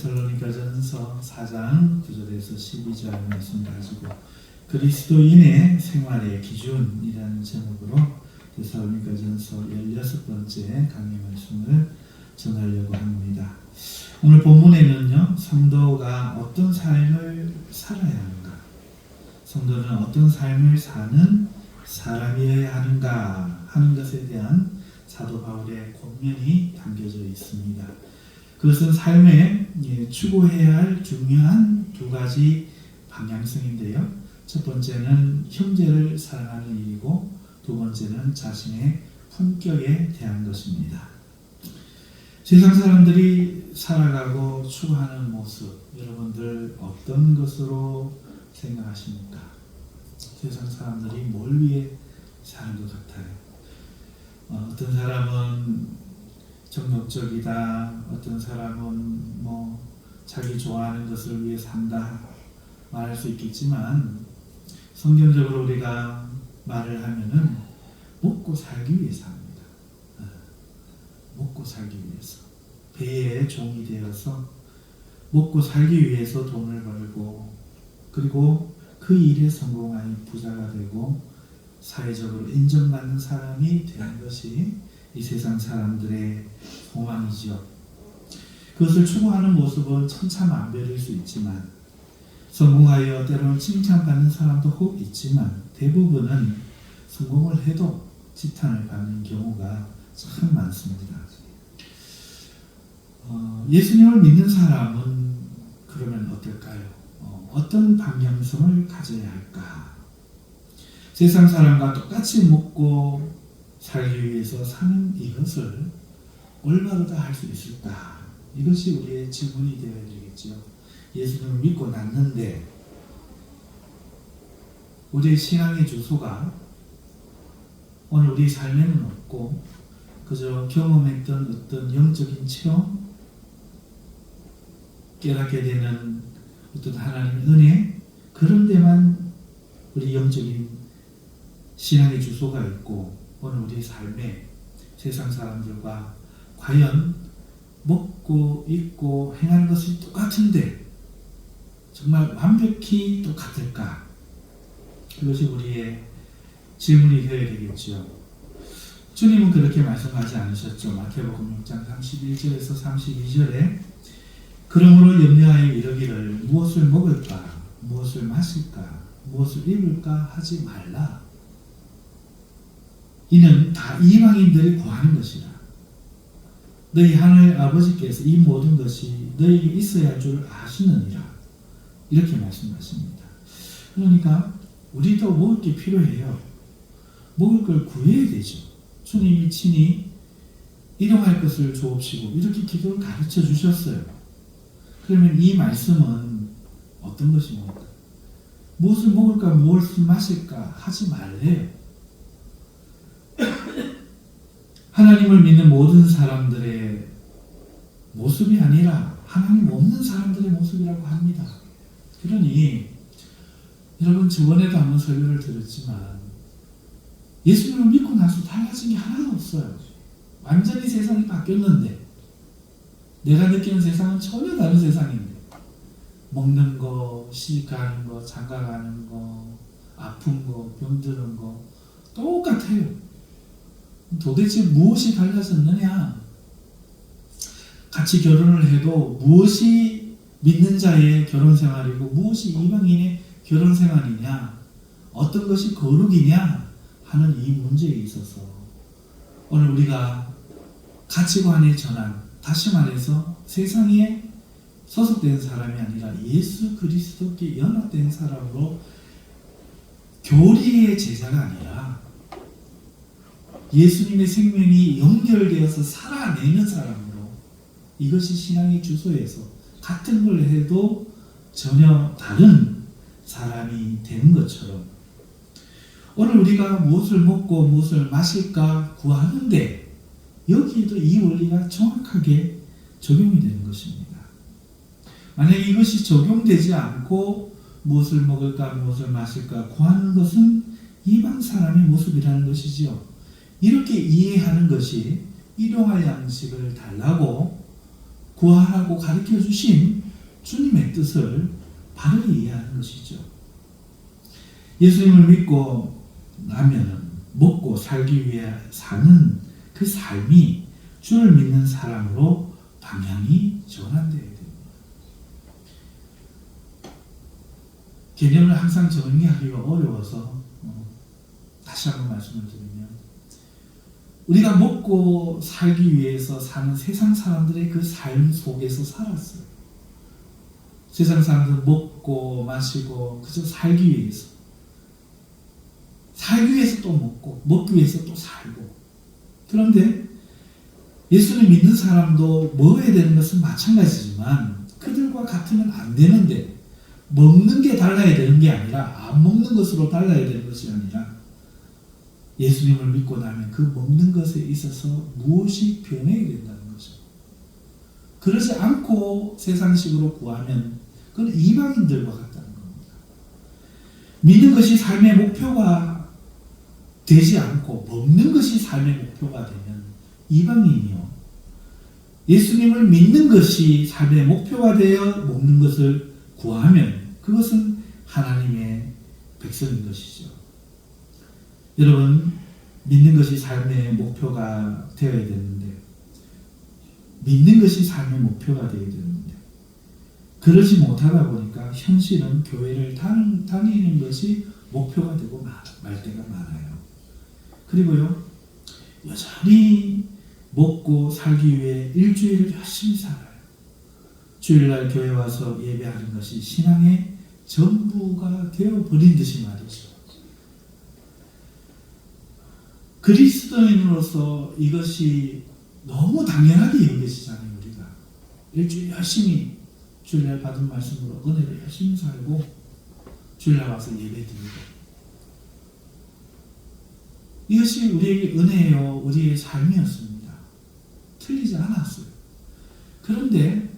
데살로니가전서 4장 9절에서 12절 말씀 가지고 그리스도인의 생활의 기준이라는 제목으로 데살로니가전서 16번째 강의 말씀을 전하려고 합니다. 오늘 본문에는요, 성도가 어떤 삶을 살아야 하는가, 성도는 어떤 삶을 사는 사람이어야 하는가 하는 것에 대한 사도 바울의 권면이 담겨져 있습니다. 그것은 삶에 추구해야 할 중요한 두 가지 방향성인데요. 첫 번째는 형제를 사랑하는 일이고, 두 번째는 자신의 품격에 대한 것입니다. 세상 사람들이 살아가고 추구하는 모습, 여러분들 어떤 것으로 생각하십니까? 세상 사람들이 뭘 위해 사는 것 같아요? 어떤 사람은 정욕적이다, 어떤 사람은 자기 좋아하는 것을 위해 산다 말할 수 있겠지만, 성경적으로 우리가 말을 하면은 먹고 살기 위해서 합니다. 먹고 살기 위해서, 배의 종이 되어서 먹고 살기 위해서 돈을 벌고, 그리고 그 일에 성공하여 부자가 되고 사회적으로 인정받는 사람이 되는 것이 이 세상 사람들의 소망이죠. 그것을 추구하는 모습은 천차만별일 수 있지만, 성공하여 때로는 칭찬받는 사람도 혹 있지만, 대부분은 성공을 해도 지탄을 받는 경우가 참 많습니다. 예수님을 믿는 사람은 그러면 어떨까요? 어떤 방향성을 가져야 할까? 세상 사람과 똑같이 먹고 살기 위해서 사는 이것을 올바로 다 할 수 있을까? 이것이 우리의 질문이 되어야 되겠죠. 예수님을 믿고 났는데 우리의 신앙의 주소가 오늘 우리 삶에는 없고, 그저 경험했던 어떤 영적인 체험, 깨닫게 되는 어떤 하나님의 은혜, 그런 데만 우리 영적인 신앙의 주소가 있고, 오늘 우리 삶에 세상 사람들과 과연 먹고 입고 행하는 것이 똑같은데 정말 완벽히 똑같을까? 그것이 우리의 질문이 되어야 되겠죠. 주님은 그렇게 말씀하지 않으셨죠. 마태복음 6장 31절에서 32절에 그러므로 염려하여 이르기를 무엇을 먹을까, 무엇을 마실까, 무엇을 입을까 하지 말라. 이는 다 이방인들이 구하는 것이라. 너희 하늘 아버지께서 이 모든 것이 너희에게 있어야 할 줄 아시느니라. 이렇게 말씀하십니다. 그러니까 우리도 먹을 게 필요해요. 먹을 걸 구해야 되죠. 주님이 친히 일용할 것을 주옵시고 이렇게 기도를 가르쳐 주셨어요. 그러면 이 말씀은 어떤 것입니까? 무엇을 먹을까, 무엇을 마실까 하지 말래요. 하나님을 믿는 모든 사람들의 모습이 아니라 하나님 없는 사람들의 모습이라고 합니다. 그러니 여러분, 저번에도 한번 설교를 들었지만 예수님을 믿고 나서 달라진 게 하나도 없어요. 완전히 세상이 바뀌었는데, 내가 느끼는 세상은 전혀 다른 세상인데, 먹는 거, 시집가는 거, 장가가는 거, 아픈 거, 병드는 거 똑같아요. 도대체 무엇이 달라졌느냐? 같이 결혼을 해도 무엇이 믿는 자의 결혼 생활이고 무엇이 이방인의 결혼 생활이냐, 어떤 것이 거룩이냐 하는 이 문제에 있어서 오늘 우리가 가치관의 전환, 다시 말해서 세상에 소속된 사람이 아니라 예수 그리스도께 연합된 사람으로, 교리의 제자가 아니라 예수님의 생명이 연결되어서 살아내는 사람으로, 이것이 신앙의 주소에서 같은 걸 해도 전혀 다른 사람이 되는 것처럼, 오늘 우리가 무엇을 먹고 무엇을 마실까 구하는데 여기에도 이 원리가 정확하게 적용이 되는 것입니다. 만약에 이것이 적용되지 않고 무엇을 먹을까 무엇을 마실까 구하는 것은 이방 사람의 모습이라는 것이지요. 이렇게 이해하는 것이 일용할 양식을 달라고 구하라고 가르쳐 주신 주님의 뜻을 바르게 이해하는 것이죠. 예수님을 믿고 나면 먹고 살기 위해 사는 그 삶이 주를 믿는 사람으로 방향이 전환되어야 됩니다. 개념을 항상 정리하기가 어려워서 다시 한번 말씀을 드리면, 우리가 먹고 살기 위해서 사는 세상 사람들의 그 삶 속에서 살았어요. 세상 사람들은 먹고 마시고 그저 살기 위해서, 살기 위해서 또 먹고 먹기 위해서 또 살고. 그런데 예수를 믿는 사람도 먹어야 되는 것은 마찬가지지만 그들과 같으면 안 되는데, 먹는 게 달라야 되는 게 아니라 안 먹는 것으로 달라야 되는 것이 아니라, 예수님을 믿고 나면 그 먹는 것에 있어서 무엇이 변해야 된다는 거죠. 그러지 않고 세상식으로 구하면 그건 이방인들과 같다는 겁니다. 믿는 것이 삶의 목표가 되지 않고 먹는 것이 삶의 목표가 되면 이방인이요, 예수님을 믿는 것이 삶의 목표가 되어 먹는 것을 구하면 그것은 하나님의 백성인 것이죠. 여러분, 믿는 것이 삶의 목표가 되어야 되는데, 믿는 것이 삶의 목표가 되어야 되는데, 그러지 못하다 보니까 현실은 교회를 다니는 것이 목표가 되고 말 때가 많아요. 그리고요, 여전히 먹고 살기 위해 일주일을 열심히 살아요. 주일날 교회 와서 예배하는 것이 신앙의 전부가 되어버린 듯이 말이죠. 그리스도인으로서 이것이 너무 당연하게 여겨지잖아요. 우리가 일주일 열심히 주일날 받은 말씀으로 은혜를 열심히 살고 주일날 와서 예배드리고, 이것이 우리에게 은혜요, 우리의 삶이었습니다. 틀리지 않았어요. 그런데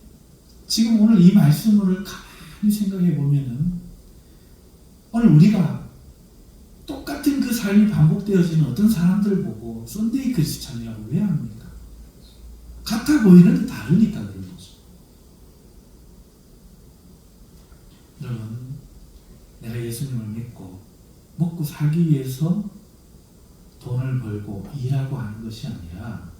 지금 오늘 이 말씀을 가만히 생각해 보면은, 오늘 우리가 똑같은 그 삶이 반복되어지는 어떤 사람들을 보고 썬데이 크리스찬이라고 왜 합니까? 같아 보이는데 다르니까 그런 거죠. 여러분, 내가 예수님을 믿고 먹고 살기 위해서 돈을 벌고 일하고 하는 것이 아니라,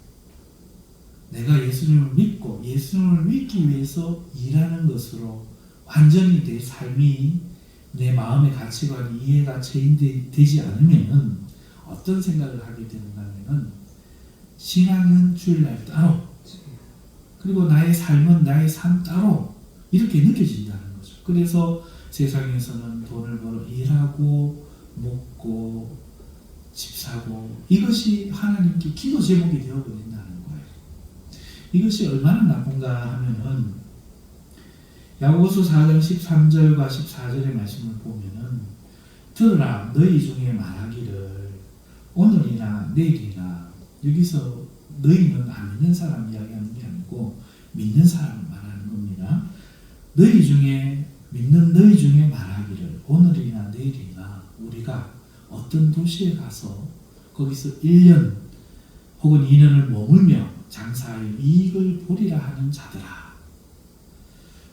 내가 예수님을 믿고 예수님을 믿기 위해서 일하는 것으로 완전히 내 삶이, 내 마음의 가치관이 이해가 되지 않으면 어떤 생각을 하게 되는가 하면, 신앙은 주일날 따로, 그리고 나의 삶은 나의 삶 따로, 이렇게 느껴진다는 거죠. 그래서 세상에서는 돈을 벌어 일하고 먹고 집 사고, 이것이 하나님께 기도 제목이 되어버린다는 거예요. 이것이 얼마나 나쁜가 하면은, 야고보서 4장 13절과 14절의 말씀을 보면은, 들으라, 너희 중에 말하기를 오늘이나 내일이나, 여기서 너희는 안 믿는 사람 이야기하는 게 아니고 믿는 사람을 말하는 겁니다. 너희 중에 믿는 너희 중에 말하기를 오늘이나 내일이나 우리가 어떤 도시에 가서 거기서 1년 혹은 2년을 머물며 장사하여 이익을 보리라 하는 자들아.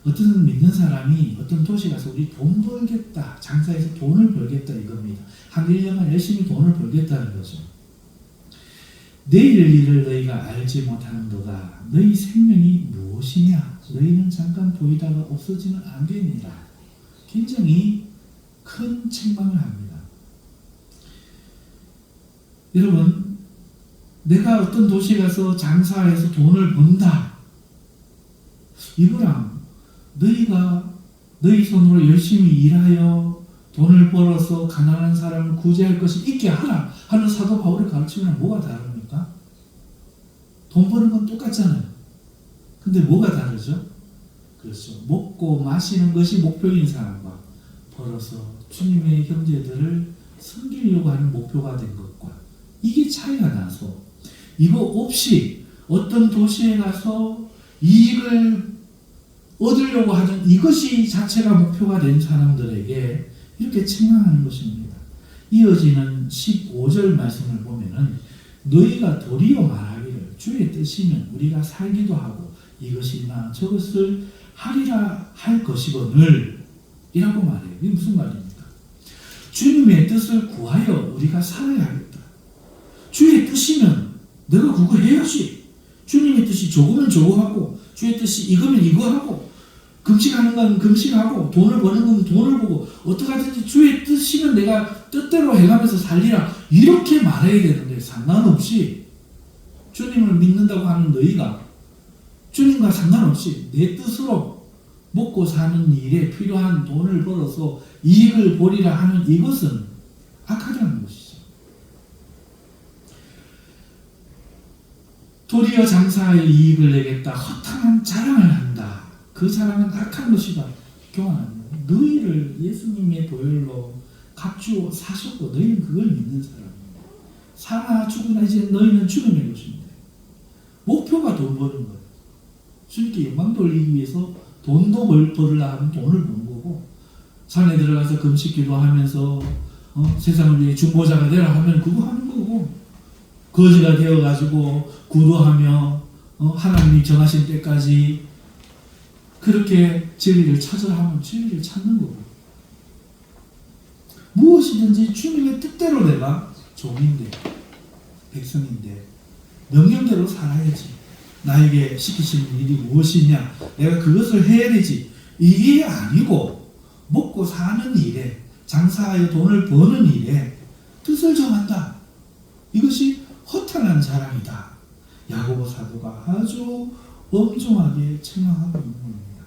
어떤 믿는 사람이 어떤 도시 가서 우리 돈 벌겠다, 장사해서 돈을 벌겠다 이겁니다. 한 1년간 열심히 돈을 벌겠다는 거죠. 내일 일을 너희가 알지 못하는도다. 너희 생명이 무엇이냐? 너희는 잠깐 보이다가 없어지는 안개니라. 굉장히 큰 책망을 합니다. 여러분, 내가 어떤 도시에 가서 장사해서 돈을 번다, 이거랑 너희가 너희 손으로 열심히 일하여 돈을 벌어서 가난한 사람을 구제할 것이 있게 하라 하는 사도 바울의 가르침이랑 뭐가 다릅니까? 돈 버는 건 똑같잖아요. 근데 뭐가 다르죠? 그렇죠. 먹고 마시는 것이 목표인 사람과 벌어서 주님의 형제들을 섬기려고 하는 목표가 된 것과, 이게 차이가 나서 이거 없이 어떤 도시에 가서 이익을 얻으려고 하는 이것이 자체가 목표가 된 사람들에게 이렇게 책망하는 것입니다. 이어지는 15절 말씀을 보면은, 너희가 도리어 말하기를 주의 뜻이면 우리가 살기도 하고 이것이나 저것을 하리라 할 것이거늘 이라고 말해요. 이게 무슨 말입니까? 주님의 뜻을 구하여 우리가 살아야겠다. 주의 뜻이면 내가 그거 해야지. 주님의 뜻이 저거면 저거 하고 주의 뜻이 이거면 이거 하고 금식하는 건 금식하고 돈을 버는 건 돈을 보고 어떻게 하든지 주의 뜻이면 내가 뜻대로 해가면서 살리라 이렇게 말해야 되는데 상관없이 주님을 믿는다고 하는 너희가 주님과 상관없이 내 뜻으로 먹고 사는 일에 필요한 돈을 벌어서 이익을 보리라 하는 이것은 악하다는 것이죠. 도리어 장사의 이익을 내겠다. 허탄한 자랑을 한다. 그 자랑은 악한 것이다. 교환합니다. 너희를 예수님의 보혈로 값주어 사셨고 너희는 그걸 믿는 사람입니다. 사나 죽으나 이제 너희는 죽음의 것입니다. 목표가 돈 버는 거예요. 주님께 영광 돌리기 위해서 돈도 벌으려 하면 돈을 버는 거고 산에 들어가서 금식 기도하면서 세상을 위해 중보자가 되라 하면 그거 하는 거고 거지가 되어가지고 구도하며 하나님이 정하신 때까지 그렇게 진리를 찾으라 하면 진리를 찾는 거고 무엇이든지 주님의 뜻대로 내가 종인데 백성인데 명령대로 살아야지. 나에게 시키시는 일이 무엇이냐 내가 그것을 해야 되지. 이게 아니고 먹고 사는 일에 장사하여 돈을 버는 일에 뜻을 정한다. 이것이 허탄한 자랑이다. 야고보 사도가 아주 엄중하게 책망하고 있는 겁니다.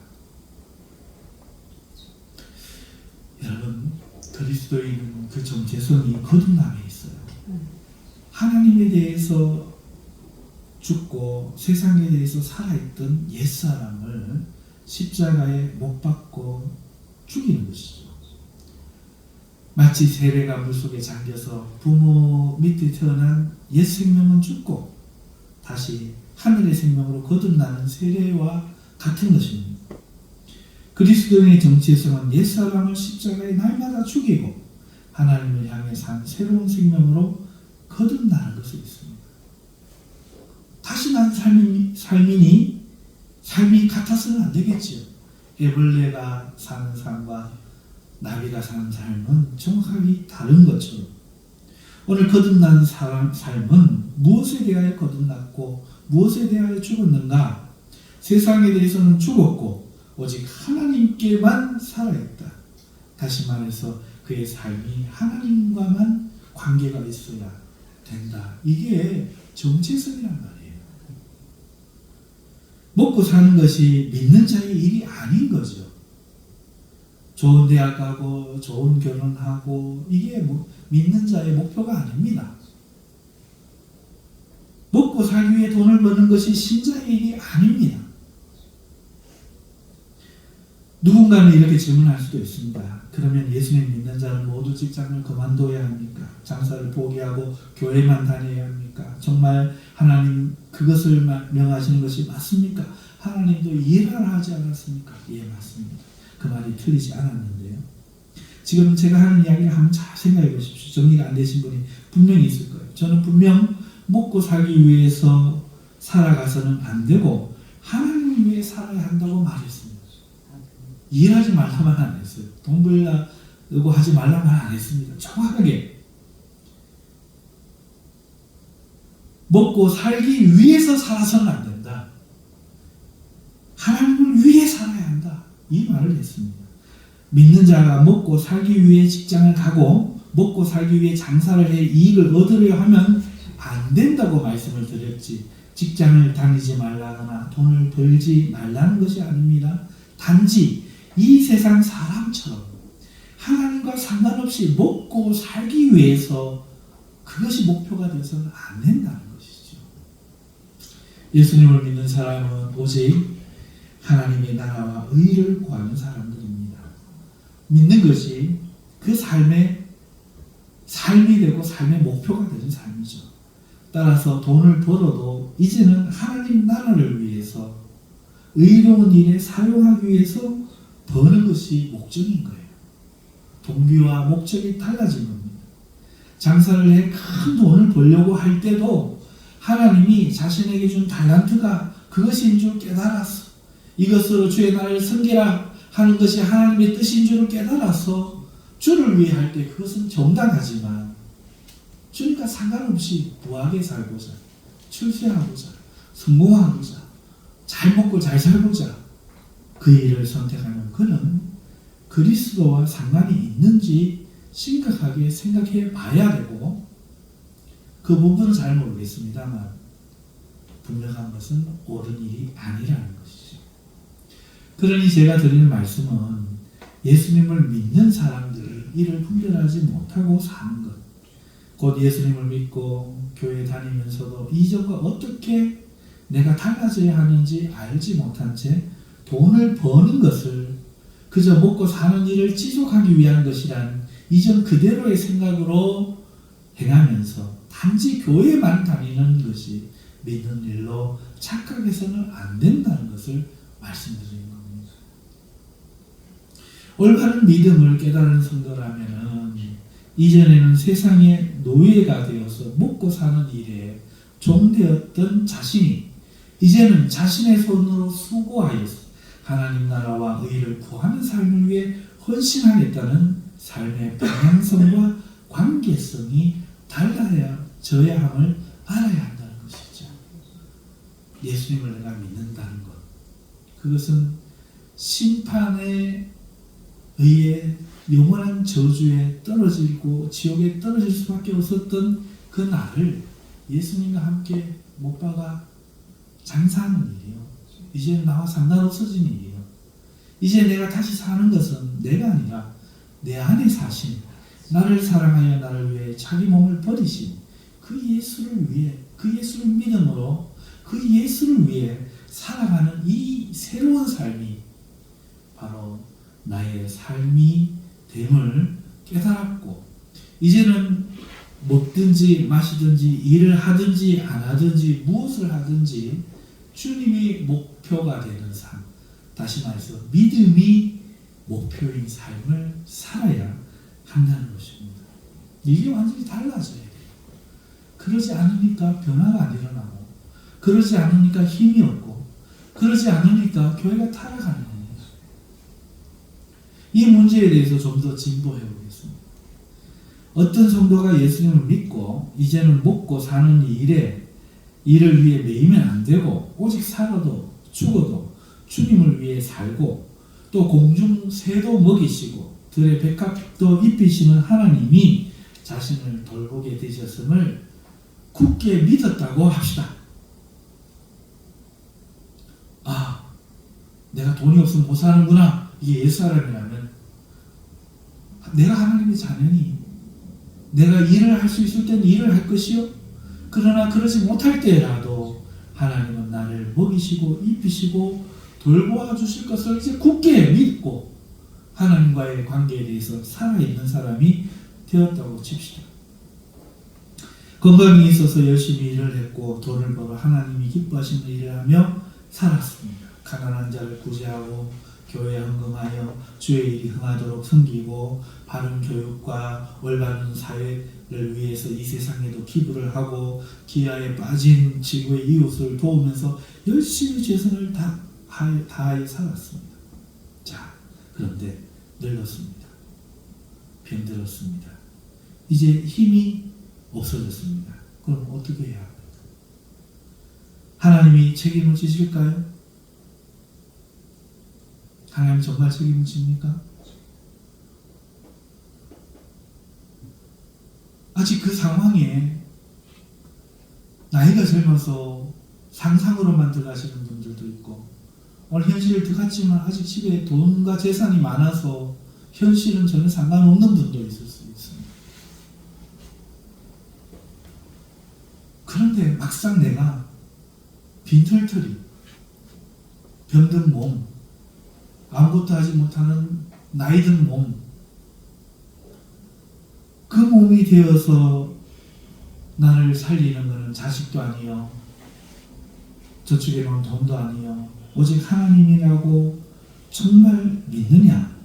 여러분 그리스도인은 그 정체성이 거듭남에 있어요. 하나님에 대해서 죽고 세상에 대해서 살아있던 옛사람을 십자가에 못 박고 죽이는 것이죠. 마치 세례가 물속에 잠겨서 부모 밑에 태어난 옛 생명은 죽고 다시 하늘의 생명으로 거듭나는 세례와 같은 것입니다. 그리스도인의 정체성은 옛사람을 십자가에 날마다 죽이고 하나님을 향해 산 새로운 생명으로 거듭나는 것을 있습니다. 다시 난 삶이 같아서는 안 되겠지요. 애벌레가 사는 삶과 나비가 사는 삶은 정확하게 다른 것처럼 오늘 거듭난 삶은 무엇에 대하여 거듭났고 무엇에 대하여 죽었는가? 세상에 대해서는 죽었고 오직 하나님께만 살아있다. 다시 말해서 그의 삶이 하나님과만 관계가 있어야 된다. 이게 정체성이란 말이에요. 먹고 사는 것이 믿는 자의 일이 아닌 거죠. 좋은 대학 가고 좋은 결혼하고 이게 믿는 자의 목표가 아닙니다. 먹고 살기 위해 돈을 버는 것이 신자의 일이 아닙니다. 누군가는 이렇게 질문할 수도 있습니다. 그러면 예수님 믿는 자는 모두 직장을 그만둬야 합니까? 장사를 포기하고 교회만 다녀야 합니까? 정말 하나님 그것을 명하시는 것이 맞습니까? 하나님도 일하라 하지 않았습니까? 예, 맞습니다. 그 말이 틀리지 않았는데요. 지금 제가 하는 이야기를 한번 잘 생각해 보십시오. 정리가 안 되신 분이 분명히 있을 거예요. 저는 분명 먹고 살기 위해서 살아가서는 안 되고 하나님 위해 살아야 한다고 말했습니다. 일하지 말라만 안 했어요. 돈 벌려고 하지 말라만 안 했습니다. 정확하게 먹고 살기 위해서 살아서는 안 된다. 하나님을 위해 살아야 한다. 이 말을 했습니다. 믿는 자가 먹고 살기 위해 직장을 가고 먹고 살기 위해 장사를 해 이익을 얻으려 하면 안 된다고 말씀을 드렸지 직장을 다니지 말라거나 돈을 벌지 말라는 것이 아닙니다. 단지 이 세상 사람처럼 하나님과 상관없이 먹고 살기 위해서 그것이 목표가 되어서는 안 된다는 것이죠. 예수님을 믿는 사람은 오직 하나님의 나라와 의를 구하는 사람들입니다. 믿는 것이 그 삶이 되고 삶의 목표가 되는 삶이죠. 따라서 돈을 벌어도 이제는 하나님 나라를 위해서 의로운 일에 사용하기 위해서 버는 것이 목적인 거예요. 동기와 목적이 달라진 겁니다. 장사를 해 큰 돈을 벌려고 할 때도 하나님이 자신에게 준 달란트가 그것인 줄 깨달았어. 이것으로 주의 나라를 섬기라 하는 것이 하나님의 뜻인 줄 깨달아서 주를 위해 할 때 그것은 정당하지만 주니까 상관없이 부하게 살고자, 출세하고자, 성공하고자, 잘 먹고 잘 살고자 그 일을 선택하는 그는 그리스도와 상관이 있는지 심각하게 생각해 봐야 되고, 그 부분은 잘 모르겠습니다만 분명한 것은 옳은 일이 아니라는 것이죠. 그러니 제가 드리는 말씀은 예수님을 믿는 사람들이 이를 분별하지 못하고 사는 것, 곧 예수님을 믿고 교회 다니면서도 이전과 어떻게 내가 달라져야 하는지 알지 못한 채 돈을 버는 것을 그저 먹고 사는 일을 지속하기 위한 것이란 이전 그대로의 생각으로 행하면서 단지 교회만 다니는 것이 믿는 일로 착각해서는 안 된다는 것을 말씀드리는 겁니다. 올바른 믿음을 깨달은 성도라면 이전에는 세상의 노예가 되어서 먹고 사는 일에 종되었던 자신이 이제는 자신의 손으로 수고하여서 하나님 나라와 의를 구하는 삶을 위해 헌신하겠다는 삶의 방향성과 관계성이 달라져야 함을 알아야 한다는 것이죠. 예수님을 내가 믿는다는 것, 그것은 심판에 의해 영원한 저주에 떨어지고 지옥에 떨어질 수밖에 없었던 그 나를 예수님과 함께 못 박아 장사하는 일이요. 이제 나와 상관없어진 일이요. 이제 내가 다시 사는 것은 내가 아니라 내 안에 사신, 나를 사랑하여 나를 위해 자기 몸을 버리신 그 예수를 위해, 그 예수를 믿음으로 그 예수를 위해 살아가는 이 새로운 삶이 바로 나의 삶이 됨을 깨달았고, 이제는 먹든지 마시든지 일을 하든지 안 하든지 무엇을 하든지 주님이 목표가 되는 삶, 다시 말해서 믿음이 목표인 삶을 살아야 한다는 것입니다. 이게 완전히 달라져야 돼요. 그러지 않으니까 변화가 안 일어나고, 그러지 않으니까 힘이 없고, 그러지 않으니까 교회가 타락하는 겁니다. 이 문제에 대해서 좀 더 진보해 보겠습니다. 어떤 성도가 예수님을 믿고 이제는 먹고 사는 일을 위해 매이면 안 되고 오직 살아도 죽어도 주님을 위해 살고 또 공중 새도 먹이시고 들의 백합도 입히시는 하나님이 자신을 돌보게 되셨음을 굳게 믿었다고 합시다. 아, 내가 돈이 없으면 못 사는구나. 이게 옛사람이라면 내가 하나님의 자녀니 내가 일을 할 수 있을 때는 일을 할 것이요. 그러나 그러지 못할 때라도 하나님은 나를 먹이시고 입히시고 돌보아 주실 것을 이제 굳게 믿고 하나님과의 관계에 대해서 살아있는 사람이 되었다고 칩시다. 건강이 있어서 열심히 일을 했고 돈을 벌어 하나님이 기뻐하시는 일을 하며 살았습니다. 가난한 자를 구제하고 교회에 헌금하여 주의 일이 흥하도록 섬기고 바른 교육과 올바른 사회를 위해서 이 세상에도 기부를 하고 기아에 빠진 지구의 이웃을 도우면서 열심히 최선을 다하여 살았습니다. 자, 그런데 늙었습니다. 병들었습니다. 이제 힘이 없어졌습니다. 그럼 어떻게 해야 합니까? 하나님이 책임을 지실까요? 하나님 정말 책임을 집니까? 아직 그 상황에 나이가 젊어서 상상으로만 들어가시는 분들도 있고 오늘 현실을 들어갔지만 아직 집에 돈과 재산이 많아서 현실은 전혀 상관없는 분도 있을 수 있습니다. 그런데 막상 내가 빈털터리, 병든 몸, 아무것도 하지 못하는 나이든 몸, 그 몸이 되어서 나를 살리는 것은 자식도 아니요, 저축해 놓은 돈도 아니요, 오직 하나님이라고 정말 믿느냐?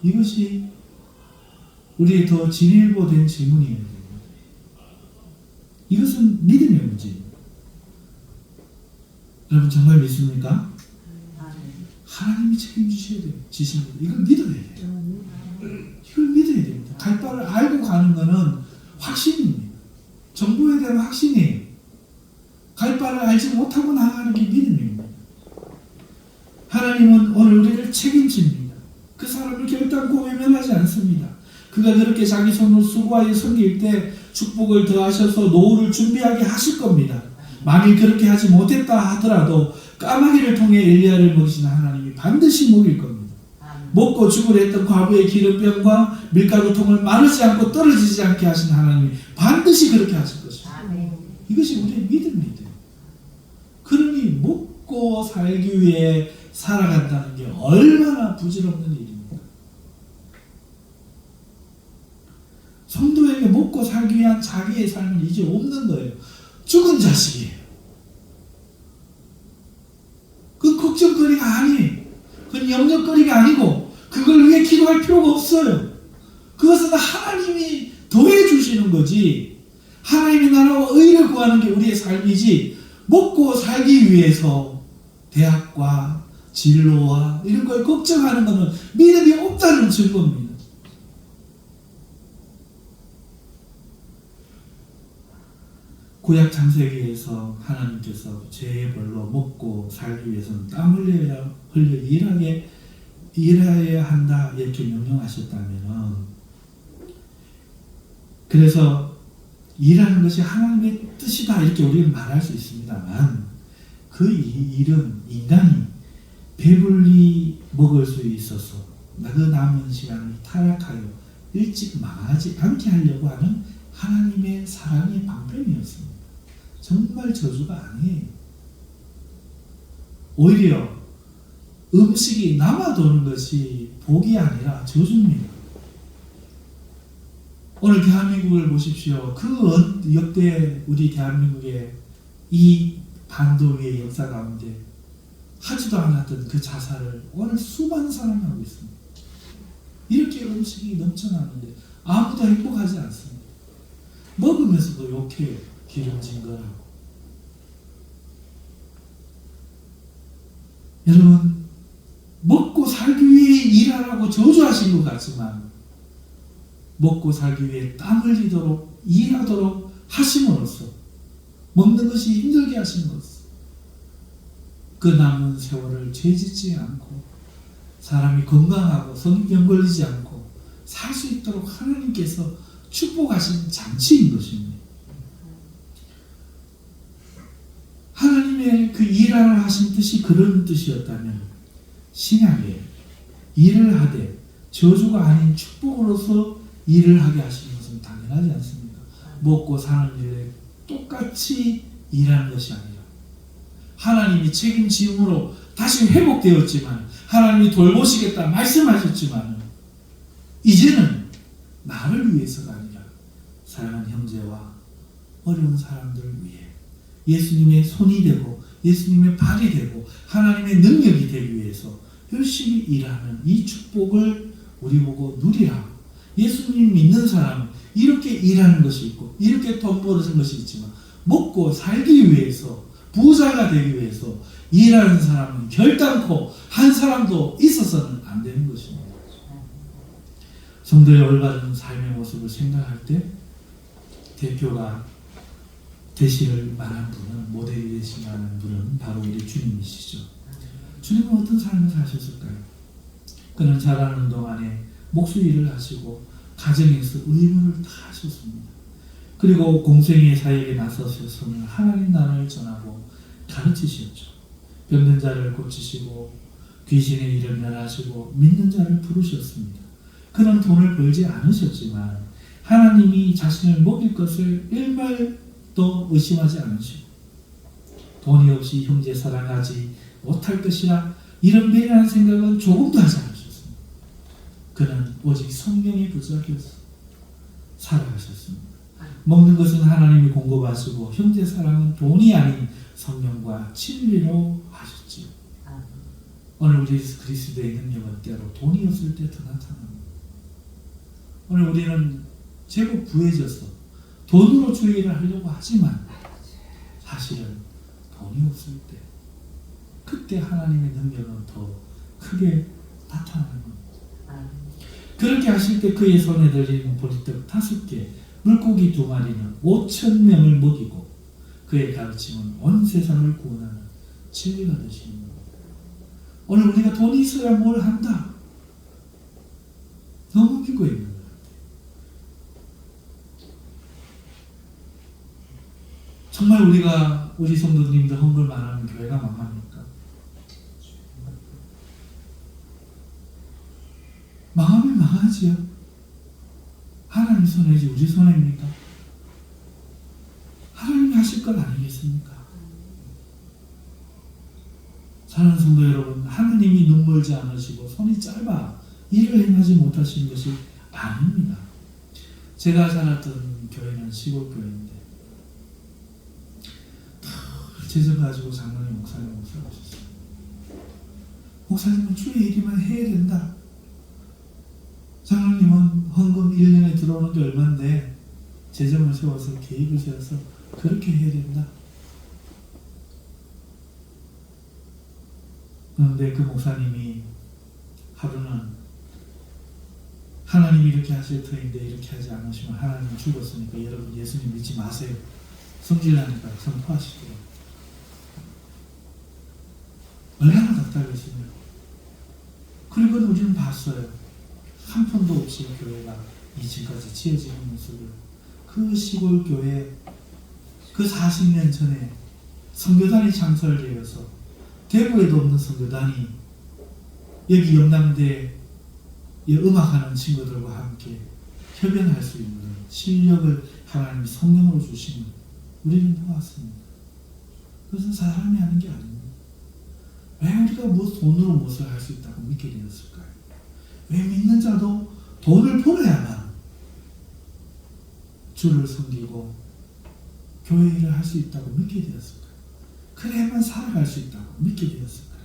이것이 우리의 더 진일보된 질문입니다. 이것은 믿음의 문제입니다. 여러분 정말 믿습니까? 하나님이 책임지셔야 돼요. 지십니다. 이걸 믿어야 돼요. 이걸 믿어야 됩니다. 갈 바를 알고 가는 것은 확신입니다. 정보에 대한 확신이에요. 갈 바를 알지 못하고 나아가는 게 믿음입니다. 하나님은 오늘 우리를 책임집니다. 그 사람을 결단코 외면하지 않습니다. 그가 그렇게 자기 손으로 수고하여 섬길 때 축복을 더하셔서 노후를 준비하게 하실 겁니다. 만일 그렇게 하지 못했다 하더라도 까마귀를 통해 엘리야를 먹이시는 하나님이 반드시 먹일 겁니다. 먹고 죽으려 했던 과부의 기름병과 밀가루통을 마르지 않고 떨어지지 않게 하신 하나님이 반드시 그렇게 하실 것입니다. 이것이 우리의 믿음입니다. 그러니 먹고 살기 위해 살아간다는 게 얼마나 부질없는 일입니까? 성도에게 먹고 살기 위한 자기의 삶은 이제 없는 거예요. 죽은 자식이에요. 그건 걱정거리가 아니에요. 그건 염려거리가 아니고 그걸 위해 기도할 필요가 없어요. 그것은 하나님이 더해 주시는 거지. 하나님의 나라와 의를 구하는 게 우리의 삶이지, 먹고 살기 위해서 대학과 진로와 이런 걸 걱정하는 것은 믿음이 없다는 증거입니다. 구약 창세기에서 하나님께서 죄의 벌로 먹고 살기 위해서는 땀 흘려 일해야 한다 이렇게 명령하셨다면, 그래서 일하는 것이 하나님의 뜻이다 이렇게 우리는 말할 수 있습니다만, 그 일은 인간이 배불리 먹을 수 있어서 그 남은 시간을 타락하여 일찍 망하지 않게 하려고 하는 하나님의 사랑의 방편이었습니다. 정말 저주가 아니에요. 오히려 음식이 남아도는 것이 복이 아니라 저주입니다. 오늘 대한민국을 보십시오. 그 역대 우리 대한민국의 이 반도 위의 역사 가운데 하지도 않았던 그 자살을 오늘 수많은 사람이 하고 있습니다. 이렇게 음식이 넘쳐나는데 아무도 행복하지 않습니다. 먹으면서도 욕해요. 기름진 거라고. 여러분, 먹고 살기 위해 일하라고 저주하신 것 같지만 먹고 살기 위해 땀 흘리도록 일하도록 하심으로써, 먹는 것이 힘들게 하심으로써 그 남은 세월을 죄짓지 않고 사람이 건강하고 성병 걸리지 않고 살 수 있도록 하나님께서 축복하신 장치인 것입니다. 하나님의 그 일하라 하신 뜻이 그런 뜻이었다면 신약에 일을 하되 저주가 아닌 축복으로서 일을 하게 하시는 것은 당연하지 않습니까? 먹고 사는 일에 똑같이 일하는 것이 아니라 하나님이 책임지음으로 다시 회복되었지만, 하나님이 돌보시겠다 말씀하셨지만 이제는 나를 위해서가 아니라 사랑하는 형제와 어려운 사람들을 위해 예수님의 손이 되고 예수님의 발이 되고 하나님의 능력이 되기 위해서 열심히 일하는 이 축복을 우리 보고 누리라. 예수님 믿는 사람은 이렇게 일하는 것이 있고 이렇게 돈 벌어서 것이 있지만, 먹고 살기 위해서, 부자가 되기 위해서 일하는 사람은 결단코 한 사람도 있어서는 안 되는 것입니다. 성도의 올바른 삶의 모습을 생각할 때 대표가 되실 만한 분은, 모델이 되실 만한 분은 바로 우리 주님이시죠. 주님은 어떤 삶을 사셨을까요? 그는 자라는 동안에 목수일을 하시고 가정에서 의무를 다 하셨습니다. 그리고 공생의 사역에 나서셔서는 하나님 나라를 전하고 가르치셨죠. 병든 자를 고치시고 귀신의 일을 멸하시고 믿는 자를 부르셨습니다. 그는 돈을 벌지 않으셨지만 하나님이 자신을 먹일 것을 일말도 의심하지 않으시고, 돈이 없이 형제 사랑하지 못할 것이라 이런 미련한 생각은 조금도 하지 않으셨습니다. 그는 오직 성령의 부자로서 살아가셨습니다. 먹는 것은 하나님이 공급하시고 형제 사랑은 돈이 아닌 성령과 진리로 하셨지요. 오늘 우리 그리스도의 능력은 때로 돈이 없을 때 더 나타납니다. 오늘 우리는 제법 부해져서 돈으로 주의를 하려고 하지만 사실은 돈이 없을 때 그때 하나님의 능력은 더 크게 나타나는 겁니다. 그렇게 하실 때 그의 손에 들린 보리떡 5개, 물고기 2마리는 5,000명을 먹이고 그의 가르침은 온 세상을 구원하는 진리가 되시는 겁니다. 오늘 우리가 돈이 있어야 뭘 한다. 너무 믿고 있는 것 같아요. 정말 우리 성도님들 헌금만 하면 교회가 망합니까? 망하면 망하지요. 하나님 손해지 우리 손해입니까? 하나님이 하실 것 아니겠습니까? 사랑하는 성도 여러분, 하나님이 눈멀지 않으시고 손이 짧아 일을 행하지 못하시는 것이 아닙니다. 제가 자랐던 교회는 시골 교회인데 늘 재정 가지고 장로님 목사님 목사하셨어요. 목사님은 주의 일이만 해야 된다. 장로님은 헌금 1년에 들어오는 게 얼마인데 재정을 세워서 계획을 세워서 그렇게 해야 된다. 그런데 그 목사님이 하루는 하나님이 이렇게 하실 터인데 이렇게 하지 않으시면 하나님은 죽었으니까 여러분 예수님 믿지 마세요. 성질나니까 선포하시더라고요. 얼마나 답답했습니까? 그리고 우리는 봤어요. 한 푼도 없이 교회가 2층까지 지어지는 모습을. 그 시골 교회 그 40년 전에 선교단이 창설되어서 대구에도 없는 선교단이 여기 영남대에 음악하는 친구들과 함께 협연할 수 있는 실력을 하나님이 성령으로 주시는 우리는 보았습니다. 그것은 사람이 하는 게 아닙니다. 왜 우리가 돈으로 무엇을 할 수 있다고 믿게 되었을까요? 왜 믿는 자도 돈을 벌어야만 주를 섬기고 교회 일을 할 수 있다고 믿게 되었을까요? 그래야만 살아갈 수 있다고 믿게 되었을까요?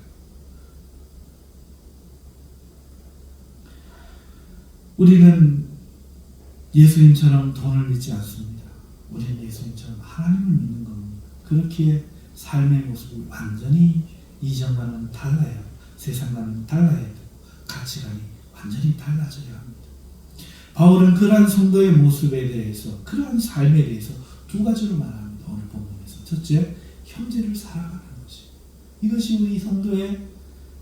우리는 예수님처럼 돈을 믿지 않습니다. 우리는 예수님처럼 하나님을 믿는 겁니다. 그렇게 삶의 모습이 완전히 이전과는 달라야, 세상과는 달라야 되고 가치관이 완전히 달라져야 합니다. 바울은 그러한 성도의 모습에 대해서, 그러한 삶에 대해서 2가지로 말합니다. 오늘 본문에서. 첫째, 형제를 사랑하는 것이. 이것이 우리 성도의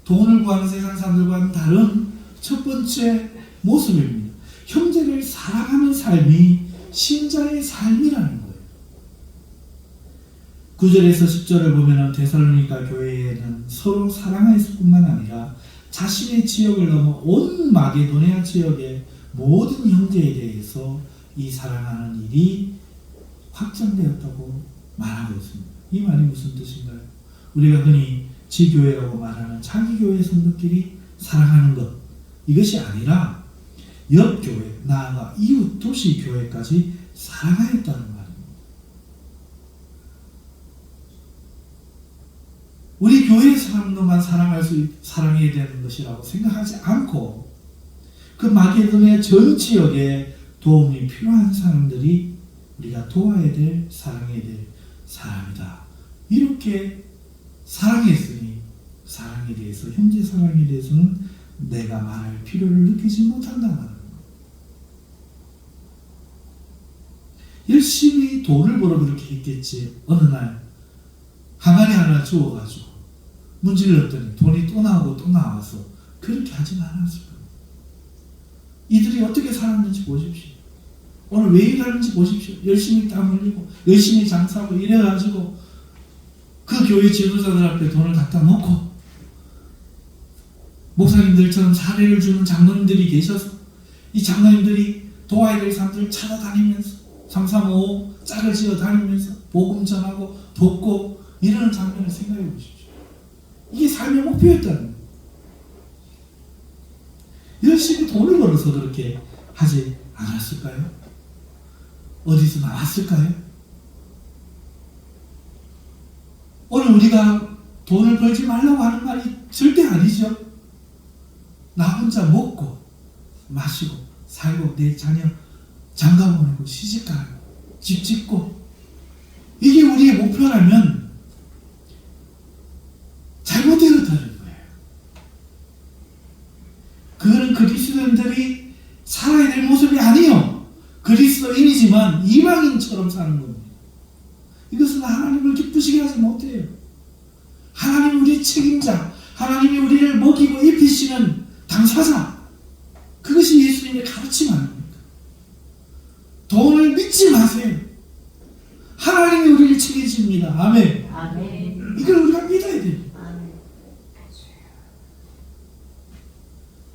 돈을 구하는 세상 사람들과는 다른 첫 번째 모습입니다. 형제를 사랑하는 삶이 신자의 삶이라는 거예요. 9절에서 10절을 보면 데살로니가 교회에는 서로 사랑하였을 뿐만 아니라 자신의 지역을 넘어 온 마게도니아 지역의 모든 형제에 대해서 이 사랑하는 일이 확장되었다고 말하고 있습니다. 이 말이 무슨 뜻인가요? 우리가 흔히 지교회라고 말하는 자기 교회 성도끼리 사랑하는 것, 이것이 아니라 옆 교회, 나아가 이웃 도시 교회까지 사랑하였다는 말입니다. 우리 교회 사람들만 사랑해야 되는 것이라고 생각하지 않고 그 마게도니아 전 지역에 도움이 필요한 사람들이 우리가 도와야 될, 사랑해야 될 사람이다. 이렇게 사랑했으니 사랑에 대해서, 형제 사랑에 대해서는 내가 말할 필요를 느끼지 못한다는 거예요. 열심히 돈을 벌어 그렇게 했겠지. 어느 날 항아리 하나 주워가지고 문질렀더니 돈이 또 나오고 또 나와서 그렇게 하진 않았을 거예요. 이들이 어떻게 살았는지 보십시오. 오늘 왜 일하는지 보십시오. 열심히 땀 흘리고 열심히 장사하고 이래가지고 그 교회 지도자들 앞에 돈을 갖다 놓고 목사님들처럼 사례를 주는 장로님들이 계셔서 이 장로님들이 도와야 될 사람들을 찾아다니면서 장사모 짝을 지어 다니면서 복음 전하고 돕고 이러는 장면을 생각해 보십시오. 이게 삶의 목표였다는 거예요. 열심히 돈을 벌어서 그렇게 하지 않았을까요? 어디서 나왔을까요? 오늘 우리가 돈을 벌지 말라고 하는 말이 절대 아니죠. 나 혼자 먹고 마시고 살고 내 자녀 장가 보내고 시집가고 집 짓고 이게 우리의 목표라면 잘못된 그리스도인들이 살아야 될 모습이 아니요. 그리스도인이지만 이방인처럼 사는 겁니다. 이것은 하나님을 기쁘시게 하지 못해요. 하나님이 우리 책임자, 하나님이 우리를 먹이고 입히시는 당사자, 그것이 예수님의 가르침 아닙니까? 돈을 믿지 마세요. 하나님이 우리를 책임집니다. 아멘. 아멘. 이걸 우리가 믿어야 돼요. 아멘.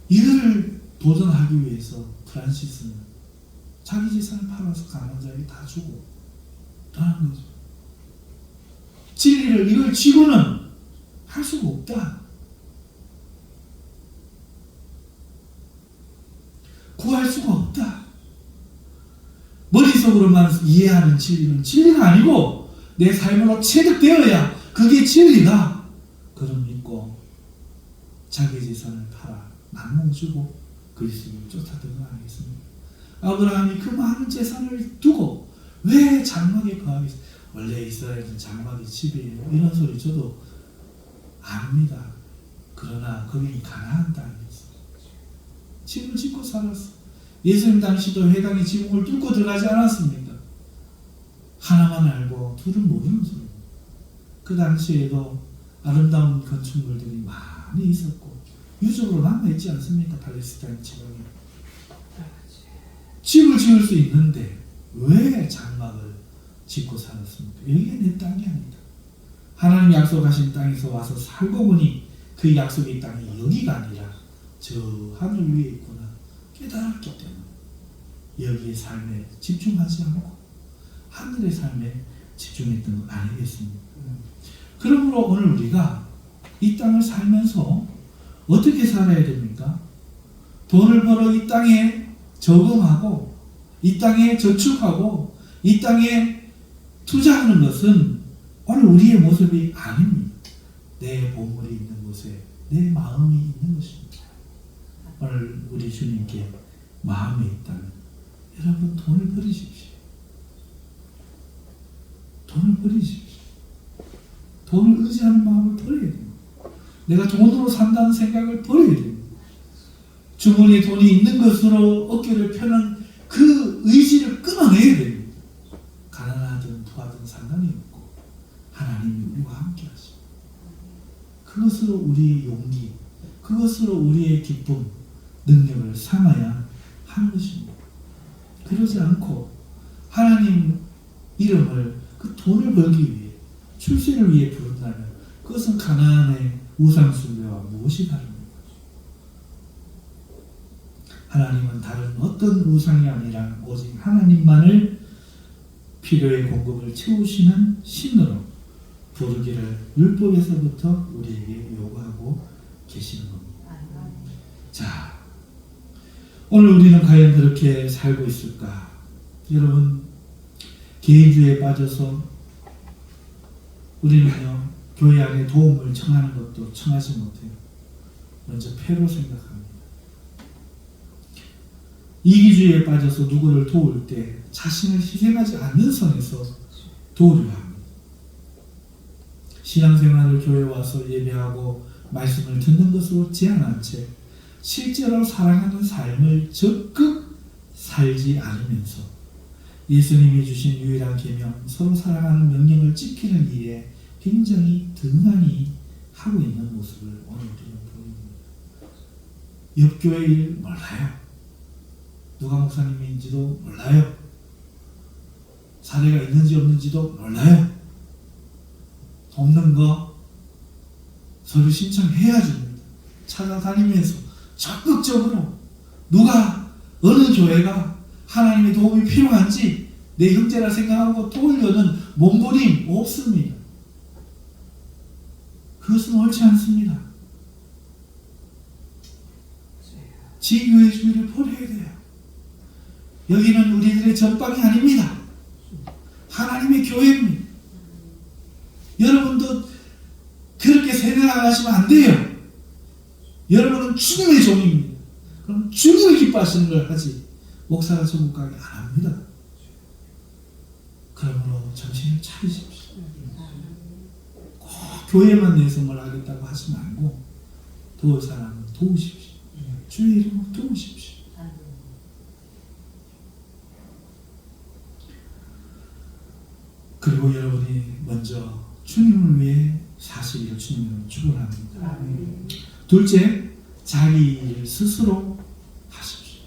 이를 도전하기 위해서 프란시스는 자기 재산을 팔아서 가난한 자에게 다 주고 떠난 거죠. 진리를 이걸 쥐고는 할 수가 없다. 구할 수가 없다. 머릿속으로만 이해하는 진리는 진리가 아니고 내 삶으로 체득되어야 그게 진리다. 그럼 믿고 자기 재산을 팔아 나누어 주고 그리스도를 쫓아들고 하겠습니다. 아브라함이 그 많은 재산을 두고 왜 장막에 거하겠어요? 원래 이스라엘은 장막이 집이에요. 이런 소리 저도 압니다. 그러나 거기는 가나안 땅이었어요. 집을 짓고 살았어. 예수님 당시도 회당의 지붕을 뚫고 들어가지 않았습니까? 하나만 알고 둘은 모르는 소리. 그 당시에도 아름다운 건축물들이 많이 있었고 유적으로 남아있지 않습니까? 팔레스타인 지방에. 집을 지을 수 있는데 왜 장막을 짓고 살았습니까? 여기가 내 땅이 아니다. 하나님 약속하신 땅에서 와서 살고 보니 그 약속의 땅이 여기가 아니라 저 하늘 위에 있구나 깨달았기 때문에 여기의 삶에 집중하지 않고 하늘의 삶에 집중했던 것 아니겠습니까? 그러므로 오늘 우리가 이 땅을 살면서 어떻게 살아야 됩니까? 돈을 벌어 이 땅에 저금하고 이 땅에 저축하고 이 땅에 투자하는 것은 오늘 우리의 모습이 아닙니다. 내 보물이 있는 곳에 내 마음이 있는 것입니다. 오늘 우리 주님께 마음이 있다면 여러분 돈을 버리십시오. 돈을 버리십시오. 돈을 의지하는 마음을 버려야 됩니다. 내가 돈으로 산다는 생각을 버려야 됩니다. 주머니에 돈이 있는 것으로 어깨를 펴는 그 의지를 끊어내야 됩니다. 가난하든 부하든 상관이 없고 하나님이 우리와 함께 하시고 그것으로 우리의 용기, 그것으로 우리의 기쁨, 능력을 삼아야 하는 것입니다. 그러지 않고 하나님 이름을 그 돈을 벌기 위해 출세를 위해 부른다면 그것은 가나안의 우상숭배와 무엇이 다릅니까? 하나님은 다른 어떤 우상이 아니라 오직 하나님만을 필요의 공급을 채우시는 신으로 부르기를 율법에서부터 우리에게 요구하고 계시는 겁니다. 자, 오늘 우리는 과연 그렇게 살고 있을까? 여러분, 개인주의에 빠져서 우리는요, 교회 안에 도움을 청하는 것도 청하지 못해요. 먼저 패로 생각합니다. 이기주의에 빠져서 누구를 도울 때 자신을 희생하지 않는 선에서 도우려 합니다. 신앙생활을 교회에 와서 예배하고 말씀을 듣는 것으로 제한한 채 실제로 사랑하는 삶을 적극 살지 않으면서 예수님이 주신 유일한 계명, 서로 사랑하는 명령을 지키는 일에 굉장히 등한히 하고 있는 모습을 오늘 우리는 보입니다. 옆교회 일 몰라요. 누가 목사님인지도 몰라요. 사례가 있는지 없는지도 몰라요. 없는 거 서류 신청해야 됩니다. 찾아다니면서 적극적으로 누가 어느 교회가 하나님의 도움이 필요한지 내 형제라 생각하고 도우려는 몸부림 없습니다. 그것은 옳지 않습니다. 지교회주의를 버려야 돼요. 여기는 우리들의 전방이 아닙니다. 하나님의 교회입니다. 여러분도 그렇게 세뇌나가시면 안 돼요. 여러분은 주님의 종입니다. 그럼 주님을 기뻐하시는 걸 하지 목사가 전국 가게 안 합니다. 그러므로 정신을 차리십시오. 꼭 교회만 내서 뭘 하겠다고 하지 말고 도울 사람은 도우십시오. 주의 이름을 도우십시오. 그리고 여러분이 먼저 주님을 위해 사시기를 주님을 축원합니다. 둘째, 자기 일을 스스로 하십시오.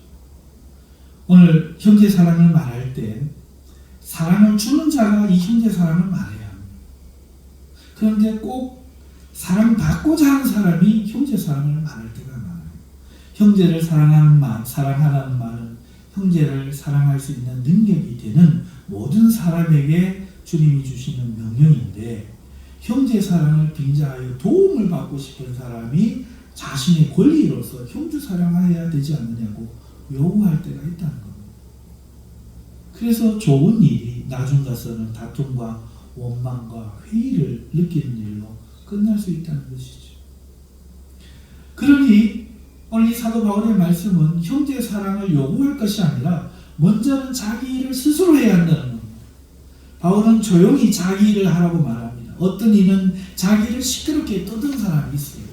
오늘 형제 사랑을 말할 때 사랑을 주는 자가 이 형제 사랑을 말해야 합니다. 그런데 꼭 사랑받고자 하는 사람이 형제 사랑을 말할 때가 많아요. 형제를 사랑하라는 말은 형제를 사랑할 수 있는 능력이 되는 모든 사람에게 주님이 주시는 명령인데, 형제 사랑을 빙자하여 도움을 받고 싶은 사람이 자신의 권리로서 형제 사랑해야 되지 않느냐고 요구할 때가 있다는 겁니다. 그래서 좋은 일이 나중 가서는 다툼과 원망과 회의를 느끼는 일로 끝날 수 있다는 것이죠. 그러니 오늘 이 사도 바울의 말씀은 형제 사랑을 요구할 것이 아니라 먼저는 자기 일을 스스로 해야 한다는 겁니다. 바울은 조용히 자기 일을 하라고 말합니다. 어떤 이는 자기 일을 시끄럽게 떠든 사람이 있어요.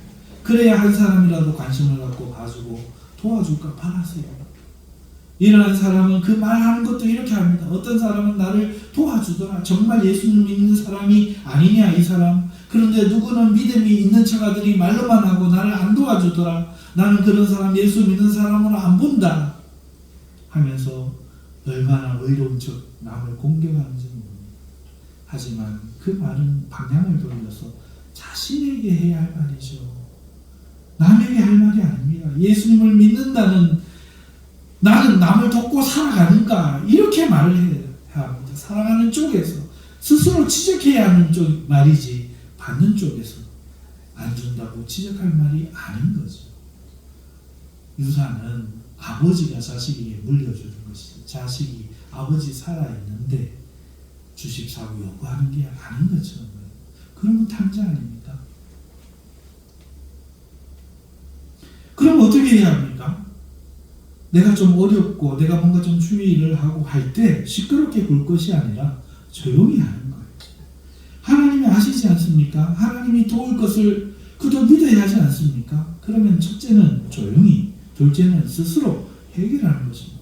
그래야 한 사람이라도 관심을 갖고 봐주고 도와줄까 바라세요. 이러한 사람은 그 말하는 것도 이렇게 합니다. 어떤 사람은 나를 도와주더라. 정말 예수를 믿는 사람이 아니냐 이 사람. 그런데 누구는 믿음이 있는 척하더니 말로만 하고 나를 안 도와주더라. 나는 그런 사람 예수 믿는 사람으로 안 본다 하면서 얼마나 의로운 척 남을 공격하는지 모릅니다. 하지만 그 말은 방향을 돌려서 자신에게 해야 할 말이죠. 남에게 할 말이 아닙니다. 예수님을 믿는다는 나는 남을 돕고 살아가는가 이렇게 말을 해야 합니다. 살아가는 쪽에서 스스로 지적해야 하는 쪽 말이지 받는 쪽에서 안 준다고 지적할 말이 아닌 거죠. 유산은 아버지가 자식에게 물려주는 것이죠. 자식이 아버지 살아있는데 주십사고 요구하는 게 아닌 것처럼. 그러면 탕자 아닙니까? 그럼 어떻게 해야 합니까? 내가 좀 어렵고 내가 뭔가 좀 주의를 하고 할 때 시끄럽게 굴 것이 아니라 조용히 하는 거예요. 하나님이 아시지 않습니까? 하나님이 도울 것을 그도 믿어야 하지 않습니까? 그러면 첫째는 조용히, 둘째는 스스로 해결하는 것입니다.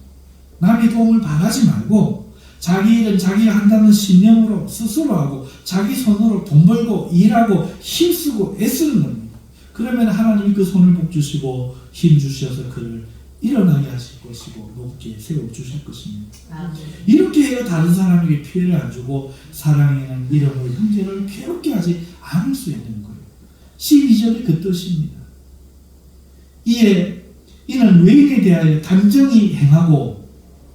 남의 도움을 바라지 말고 자기 일은 자기가 한다는 신념으로 스스로 하고 자기 손으로 돈 벌고 일하고 힘쓰고 애쓰는 겁니다. 그러면 하나님이 그 손을 복주시고 힘 주셔서 그를 일어나게 하실 것이고 높게 세워주실 것입니다. 이렇게 해야 다른 사람에게 피해를 안 주고 사랑이라는 이름으로 형제를 괴롭게 하지 않을 수 있는 거예요. 12절이 그 뜻입니다. 이는 외인에 대하여 단정히 행하고,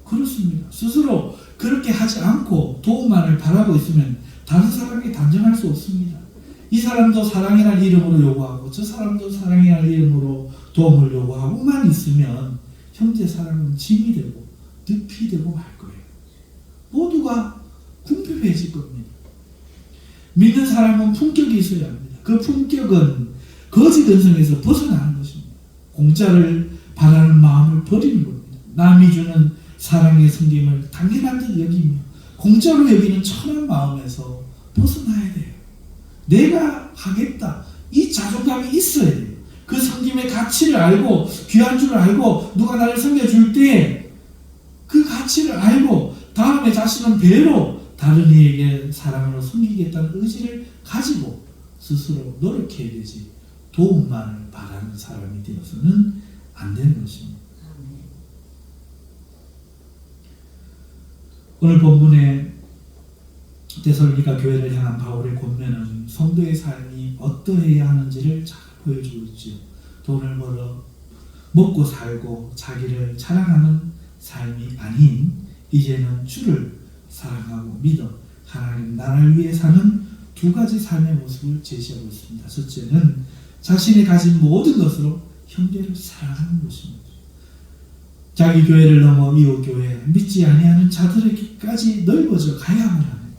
그렇습니다. 스스로 그렇게 하지 않고 도움만을 바라고 있으면 다른 사람에게 단정할 수 없습니다. 이 사람도 사랑이라는 이름으로 요구하고 저 사람도 사랑이라는 이름으로 도움을 요구하고만 있으면 형제 사랑은 짐이 되고 늪이 되고 말 거예요. 모두가 궁핍해질 겁니다. 믿는 사람은 품격이 있어야 합니다. 그 품격은 거짓 근성에서 벗어나는 것입니다. 공짜를 바라는 마음을 버리는 겁니다. 남이 주는 사랑의 섬김을 당연한 듯 여기며 공짜로 여기는 천한 마음에서 벗어나야 돼요. 내가 하겠다. 이 자존감이 있어야 돼요. 그 섬김의 가치를 알고 귀한 줄 알고 누가 나를 섬겨줄 때 그 가치를 알고 다음에 자신은 배로 다른 이에게 사랑으로 섬기겠다는 의지를 가지고 스스로 노력해야 되지 도움만을 바라는 사람이 되어서는 안 되는 것입니다. 오늘 본문에 데살로니가 교회를 향한 바울의 권면은 성도의 삶이 어떠해야 하는지를 잘 보여주고 있죠. 돈을 벌어 먹고 살고 자기를 자랑하는 삶이 아닌 이제는 주를 사랑하고 믿어 하나님 나라를 위해 사는 두 가지 삶의 모습을 제시하고 있습니다. 첫째는 자신이 가진 모든 것으로 형제를 사랑하는 것입니다. 자기 교회를 넘어 이웃 교회, 믿지 아니하는 자들에게까지 넓어져 가야만 하는,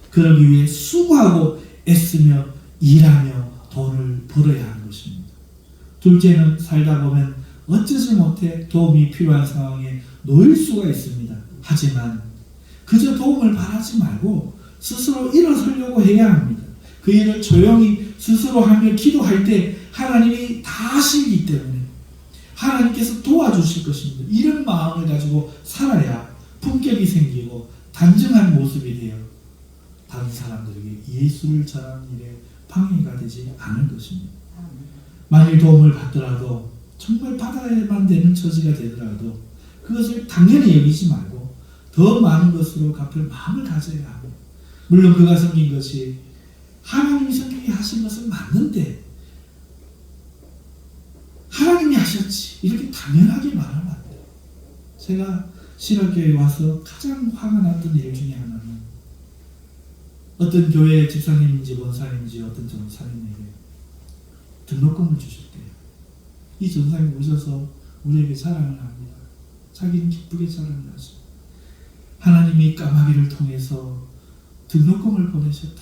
그러기 위해 수고하고 애쓰며 일하며 돈을 벌어야 하는 것입니다. 둘째는 살다 보면 어쩌지 못해 도움이 필요한 상황에 놓일 수가 있습니다. 하지만 그저 도움을 바라지 말고 스스로 일어서려고 해야 합니다. 그 일을 조용히 스스로 하며 기도할 때 하나님이 다 하시기 때문에 하나님께서 도와주실 것입니다. 이런 마음을 가지고 살아야 품격이 생기고 단정한 모습이 되어 다른 사람들에게 예수를 전하는 일에 방해가 되지 않을 것입니다. 만일 도움을 받더라도 정말 받아야만 되는 처지가 되더라도 그것을 당연히 여기지 말고 더 많은 것으로 갚을 마음을 가져야 합니다. 물론 그가 섬긴 것이 하나님이 섬기게 하신 것은 맞는데 하나님이 하셨지 이렇게 당연하게 말하면 안 돼요. 제가 신학교에 와서 가장 화가 났던 일 중에 하나는 어떤 교회 집사님인지 원사님인지 어떤 전사님에게 등록금을 주셨대요. 이 전사님 오셔서 우리에게 자랑을 합니다. 자기는 기쁘게 자랑을 하죠. 하나님이 까마귀를 통해서 등록금을 보내셨다.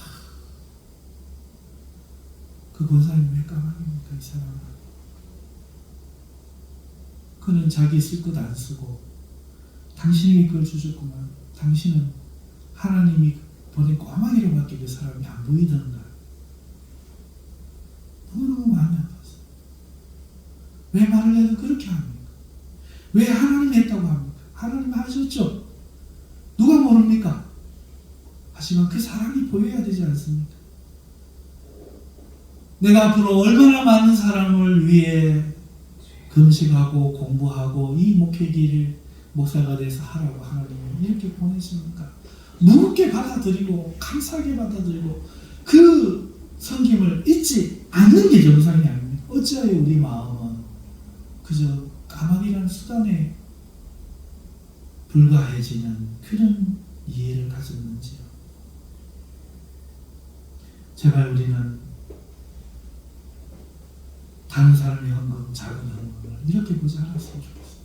그 권사님 왜 까마귀입니까? 이 사람은. 그는 자기 쓸 것 안 쓰고 당신에게 그걸 주셨구만. 당신은 하나님이 보낸 까마귀로밖에 그 사람이 안 보이던가. 너무너무 마음이 아팠어요. 왜 말을 해도 그렇게 합니까? 왜 하나님 했다고 합니까? 하나님 하셨죠. 누가 모릅니까? 하지만 그 사람이 보여야 되지 않습니까? 내가 앞으로 얼마나 많은 사람을 위해 금식하고 공부하고 이 목회 길을 목사가 돼서 하라고 하나님이 이렇게 보내십니까? 무겁게 받아들이고 감사하게 받아들이고 그 섬김을 잊지 않는 게 정상이 아닙니까? 어찌하여 우리 마음은 그저 까마귀라는 수단에 불과해지는 그런 이해를 가졌는지요. 제발 우리는 다른 사람의 헌금, 작은 헌금을 이렇게 보지 않았으면 좋겠어요.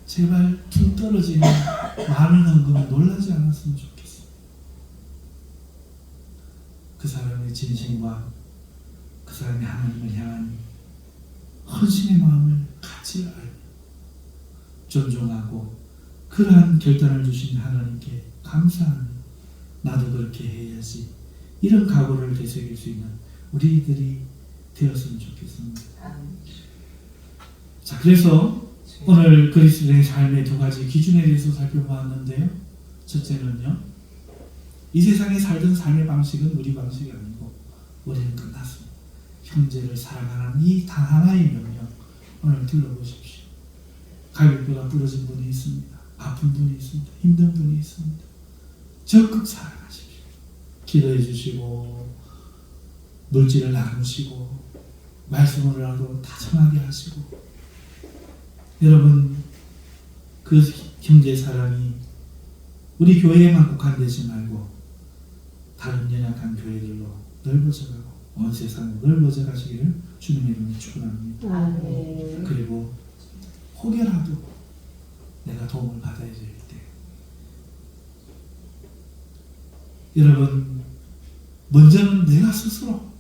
제발 툭 떨어지는 많은 헌금에 놀라지 않았으면 좋겠어요. 그 사람의 진심과 그 사람의 하나님을 향한 헌신의 마음을 같이 알며 존중하고 그러한 결단을 주신 하나님께 감사하며 나도 그렇게 해야지 이런 각오를 되새길 수 있는 우리들이 되었으면 좋겠습니다. 자, 그래서 오늘 그리스도의 삶의 두 가지 기준에 대해서 살펴보았는데요. 첫째는요, 이 세상에 살던 삶의 방식은 우리 방식이 아니고 우리는 끝났습니다. 형제를 사랑하는 이 단 하나의 명령 오늘 들어보십시오. 갈비뼈가 부러진 분이 있습니다. 아픈 분이 있습니다. 힘든 분이 있습니다. 적극 사랑하십시오. 기도해 주시고 물질을 나누시고 말씀으로라도 다정하게 하시고 여러분 그 형제 사랑이 우리 교회에만 국한되지 말고 다른 연약한 교회들로 넓어져가고 온 세상으로 넓어져 가시기를 주님의 이름으로 축원합니다. 그리고 혹여라도 내가 도움을 받아야 될 때 여러분 먼저는 내가 스스로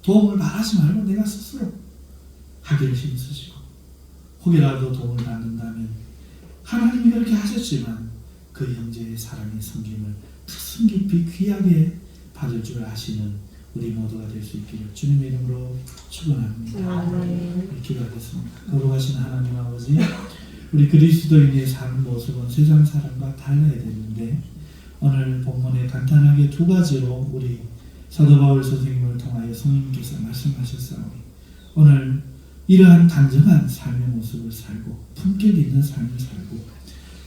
도움을 바라지 말고 내가 스스로 하기를 힘쓰시고 혹여라도 도움을 받는다면 하나님이 그렇게 하셨지만 그 형제의 사랑의 섬김을 가슴 깊이 귀하게 받을 줄 아시는 우리 모두가 될 수 있기를 주님의 이름으로 축원합니다. 기도하겠습니다. 거룩하신 하나님 아버지, 우리 그리스도인의 사는 모습은 세상 사람과 달라야 되는데 오늘 본문에 간단하게 두 가지로 우리 사도 바울 선생님을 통하여 성령님께서 말씀하셨사오니 오늘 이러한 단정한 삶의 모습을 살고 품격 있는 삶을 살고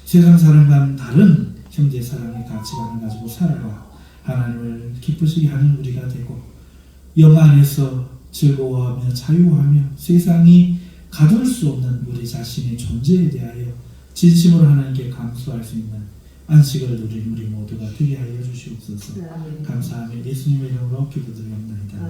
세상 사람과는 다른 형제 사랑의 가치관을 가지고 살아가 하나님을 기쁘시게 하는 우리가 되고 영 안에서 즐거워하며 자유하며 세상이 가둘 수 없는 우리 자신의 존재에 대하여 진심으로 하나님께 감수할 수 있는 안식을 누린 우리 모두가 되게 하여 주시옵소서. 감사하며 예수님의 이름으로 기도드립니다.